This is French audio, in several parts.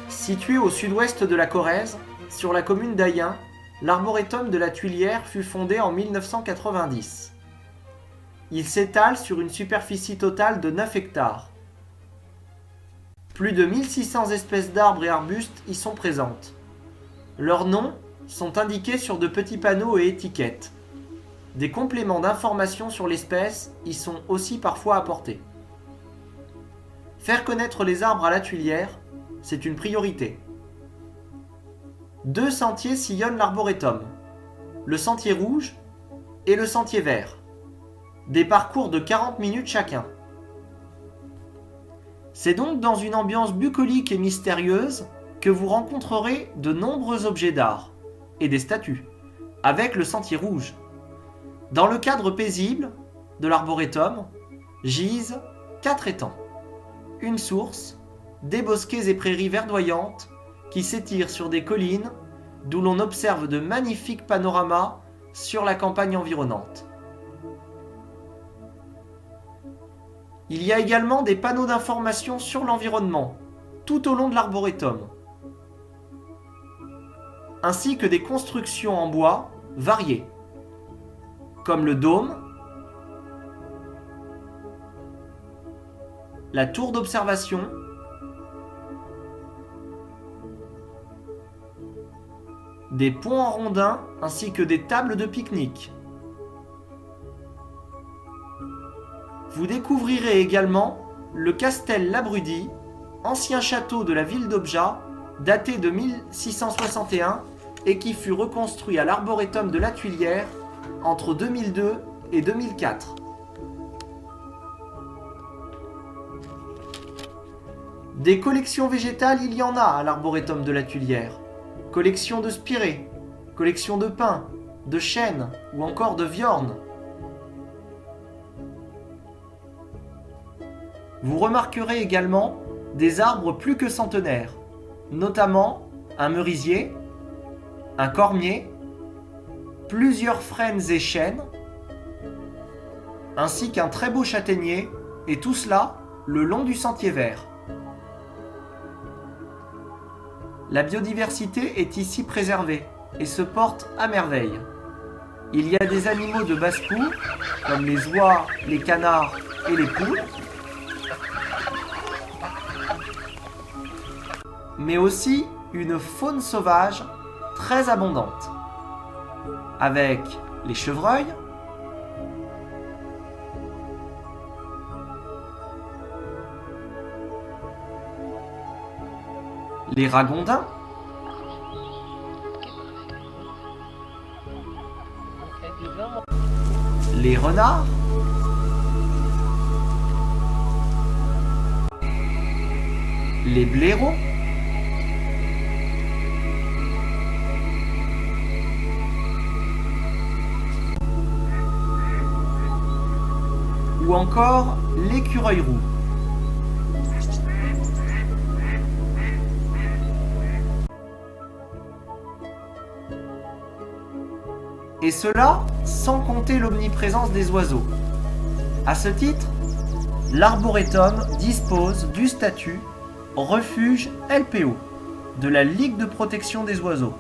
Situé au sud-ouest de la Corrèze, sur la commune d'Ayen, l'arboretum de la Tuilière fut fondé en 1990. Il s'étale sur une superficie totale de 9 hectares. Plus de 1600 espèces d'arbres et arbustes y sont présentes. Leurs noms sont indiqués sur de petits panneaux et étiquettes. Des compléments d'information sur l'espèce y sont aussi parfois apportés. Faire connaître les arbres à la Tuilière, c'est une priorité. 2 sentiers sillonnent l'arboretum, le sentier rouge et le sentier vert. Des parcours de 40 minutes chacun. C'est donc dans une ambiance bucolique et mystérieuse que vous rencontrerez de nombreux objets d'art et des statues, avec le sentier rouge. Dans le cadre paisible de l'arboretum, gisent 4 étangs, une source, des bosquets et prairies verdoyantes qui s'étirent sur des collines d'où l'on observe de magnifiques panoramas sur la campagne environnante. Il y a également des panneaux d'information sur l'environnement tout au long de l'arboretum, ainsi que des constructions en bois variées, comme le dôme, la tour d'observation, des ponts en rondins ainsi que des tables de pique-nique. Vous découvrirez également le Castel Labrudy, ancien château de la ville d'Obja, daté de 1661 et qui fut reconstruit à l'arboretum de la Tuilière entre 2002 et 2004. Des collections végétales, il y en a à l'arboretum de la Tuilière. Collection de spirées, collection de pins, de chênes ou encore de viornes. Vous remarquerez également des arbres plus que centenaires, notamment un merisier, un cormier, plusieurs frênes et chênes, ainsi qu'un très beau châtaignier, et tout cela le long du sentier vert. La biodiversité est ici préservée et se porte à merveille. Il y a des animaux de basse-cour, comme les oies, les canards et les poules, mais aussi une faune sauvage très abondante, avec les chevreuils, les ragondins, les renards, les blaireaux, ou encore l'écureuil roux. Et cela sans compter l'omniprésence des oiseaux. À ce titre, l'arboretum dispose du statut refuge LPO de la Ligue de protection des oiseaux.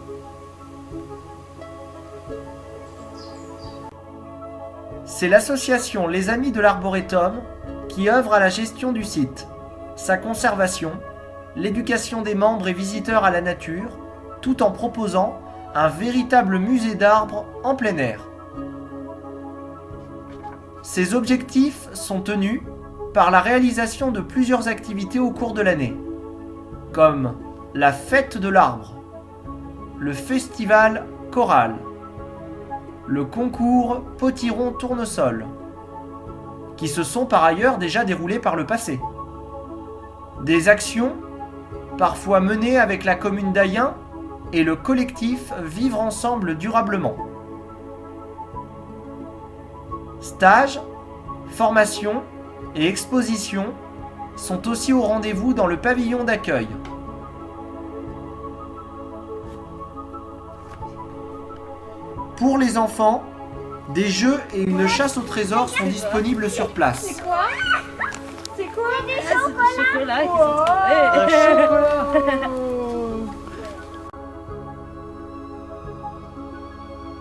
C'est l'association Les Amis de l'Arboretum qui œuvre à la gestion du site, sa conservation, l'éducation des membres et visiteurs à la nature, tout en proposant un véritable musée d'arbres en plein air. Ces objectifs sont tenus par la réalisation de plusieurs activités au cours de l'année, comme la fête de l'arbre, le festival choral, le concours potiron tournesol, qui se sont par ailleurs déjà déroulés par le passé. Des actions, parfois menées avec la commune d'Ayen et le collectif Vivre ensemble durablement. Stages, formations et expositions sont aussi au rendez-vous dans le pavillon d'accueil. Pour les enfants, des jeux et une chasse au trésor sont disponibles sur place. C'est du chocolat qui Un sont chocolat.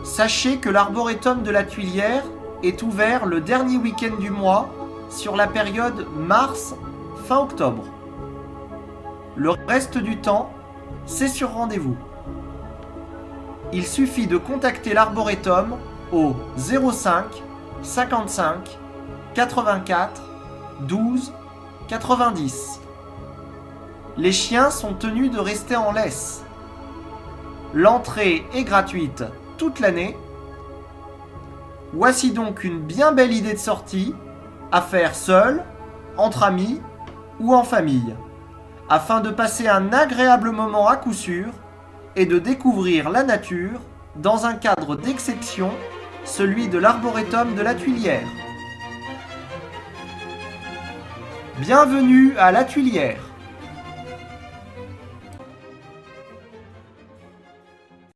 Sachez que l'arboretum de la Tuilière est ouvert le dernier week-end du mois sur la période mars-fin octobre. Le reste du temps, c'est sur rendez-vous. Il suffit de contacter l'arboretum au 05 55 84 12 90. Les chiens sont tenus de rester en laisse. L'entrée est gratuite toute l'année. Voici donc une bien belle idée de sortie à faire seul, entre amis ou en famille, afin de passer un agréable moment à coup sûr et de découvrir la nature dans un cadre d'exception, celui de l'arboretum de la Tuilière. Bienvenue à la Tuilière.